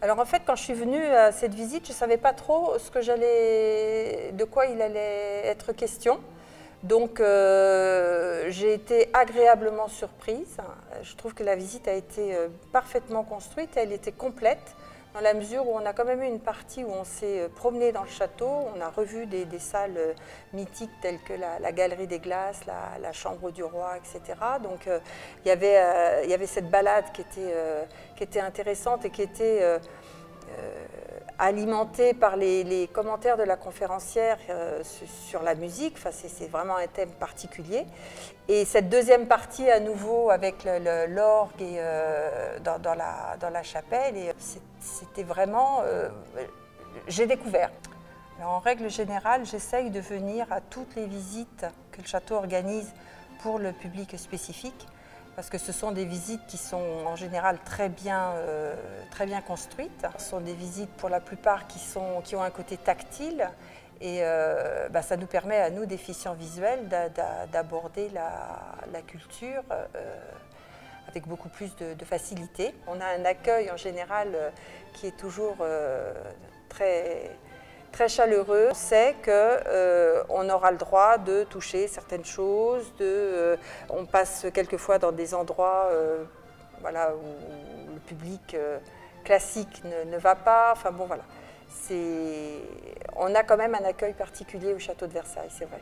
Alors en fait, quand je suis venue à cette visite, je ne savais pas trop de quoi il allait être question. Donc j'ai été agréablement surprise. Je trouve que la visite a été parfaitement construite, elle était complète, dans la mesure où on a quand même eu une partie où on s'est promené dans le château, on a revu des salles mythiques telles que la Galerie des Glaces, la Chambre du Roi, etc. Donc il y avait cette balade qui était intéressante et qui était alimentée par les commentaires de la conférencière sur la musique. Enfin, c'est vraiment un thème particulier. Et cette deuxième partie, à nouveau, avec l'orgue et dans la chapelle, c'était vraiment... j'ai découvert. Alors, en règle générale, j'essaye de venir à toutes les visites que le château organise pour le public spécifique, parce que ce sont des visites qui sont en général très bien construites. Ce sont des visites pour la plupart qui ont un côté tactile et ça nous permet à nous, déficients visuels, d'aborder la culture avec beaucoup plus de facilité. On a un accueil en général qui est toujours très chaleureux. On sait qu'on aura le droit de toucher certaines choses, on passe quelquefois dans des endroits voilà, où le public classique ne va pas. Enfin bon, voilà. On a quand même un accueil particulier au château de Versailles, c'est vrai.